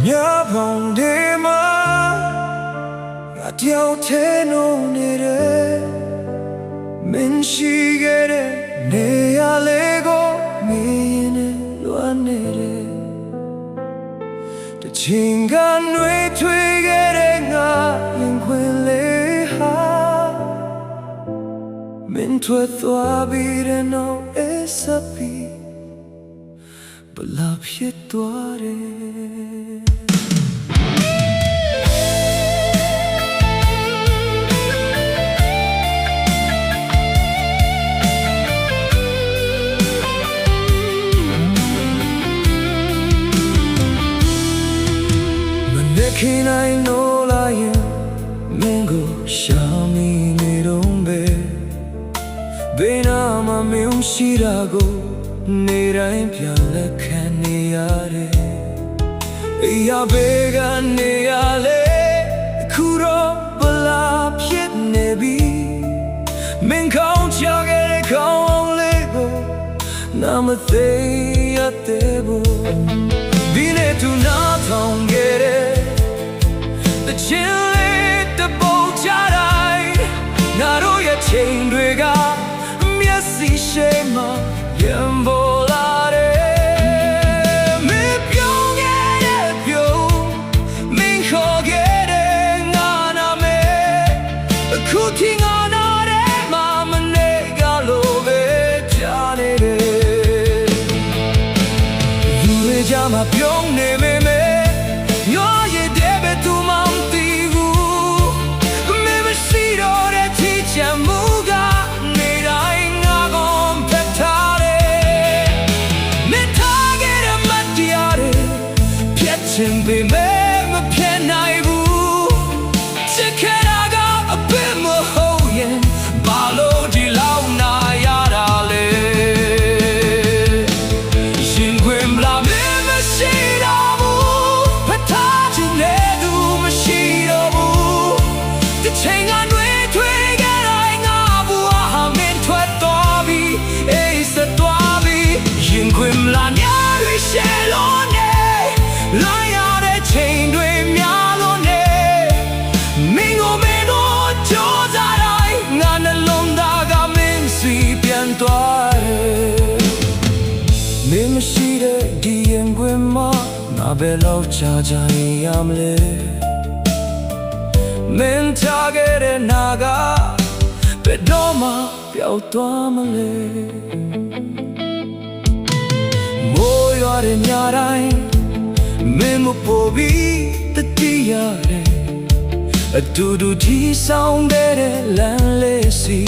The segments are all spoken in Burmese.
nhớ vòng đêm á ngã theo thế nô nề đê mình chỉ ghé đê nề à lê gô mi nề loan nề đê để chính gan nuôi thuê ghé đê ngã yên quên lê ha mình thuê toa bi đê nâu ế sắp bi Balap ye tuare Manekin I know layan Mengo shami me dombe Bena ma meum shiragoနေတိုင်းပြန်လက်ခံနေရတယ်အေးရဘေးကနေရလေအခုတော့ဘလာဖြစ်နေပြီမင်းကောင်းချခဲ့တဲ့ကောင်းအောင်လေးကိုနာမသိရတဲ့ဘူးဒီနေ့သူနာထောင်ခဲ့တဲ့တချင်လေးတပုတ်ချတိုင်းငါတို့ရဲ့ချိန်တွေကမျက်စိရှိမှရင်ပေါ်လာတယ်မင်းပြောင်းခဲ့တဲ့ပြုံးမင်းခေါ်ခဲ့တဲ့ငါနာမဲအခုထိငါနာတဲ့မမနေကလို့ပဲကြားနေတယ်လူတွေကြားမှာပြုံးနေမေမေညောရဲ့တဲ့ပဲသူမှမသိဘူးမင်းမရှိတော့တဲ့ချီချမ်းမှုကနေတိုင်းငါကုန်ဖက်ထားChim be me ma phen nai bu chikera ga a bit mo ho yin ba lo di lao na ya da le yin kwin bla me ma shi da bu pata ji ne du ma shi do bu the chain ga nwe thwe ga dai nga bu ha min thwat to bi ai sa to bi yin kwin bla nya ri she lo ne laချိန်တွေများလို့နေမင်းကိုမင်းတို့ကြိုးစားတိုင်းငါနှလုံးသားကမင်းစီပြန်သွားတယ်မင်းမရှိတဲ့ဒီရင်ခွင်မှာငါဘယ်လောက်ကြာကြာရမလဲမင်းထားခဲ့တဲ့နာကဘယ်တော့မှပျောက်သွားမလဲမိုးရွာတဲ့ညတိုင်းမင်းမပေါ်ပြီးတတိရတယ်အတူတူထီဆောင်တဲ့လမ်းလေးစီ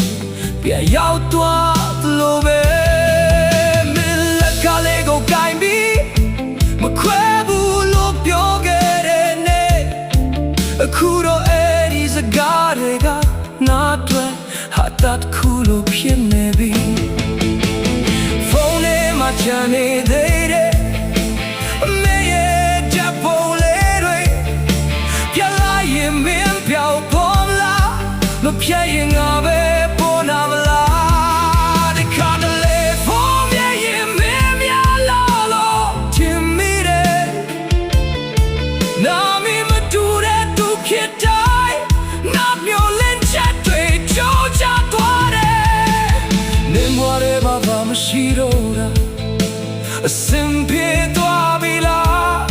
ပြန်ရောက်သွားလို့ပဲမင်းလက်ကလေးကိုကိုင်ပြီးမခွဲဘူးလို့ပြောခဲ့တဲ့နေ့အခုတော့အဲ့ဒီစကားတွေကနားတွေ့ဟာတတ်ခုလို့ဖြစ်နေပြီဖုန်းထဲမှာချန်နေသေးတယ်မပြည့်ရင်ငါပဲပေါ်နာမလားဒီခါတလေဖုန်းမြင်ရင်မင်းများလို့လို့ချင်မိတယ်နာမည်မတူတဲ့သူဖြစ်တိုင်းငါမျိုးလင်းချက်တွေကြိုးချသွားတယ်နေမွားရဲမှာဘာမရှိတော့တာအစင်ပြေသွားပြီလား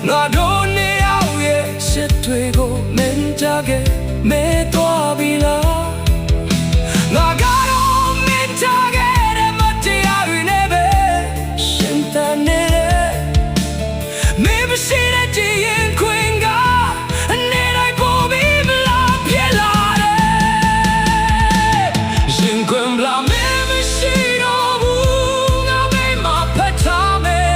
ငါတို့နေရောက်ရဲ့ရှစ်တွေကိုမင်းကြခဲ့မဲသွားပြီလားငါကတော့မင်းထားခဲ့တဲ့မတရားတွေနဲ့ပဲရှင်သန်နေတယ်မင်းမရှိတဲ့ဒီရင်ခွင်ကအနေတိုင်းပေါ်ပြီးမလားဖြစ်လာတယ်ရှင်ခွင်ဘလာမင်းမရှိတော့ဘူးငါပဲမဖတ်ထားမယ်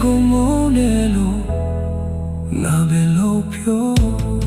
ကိုမုန်းတယ်လို့ငါပဲလို့ပြော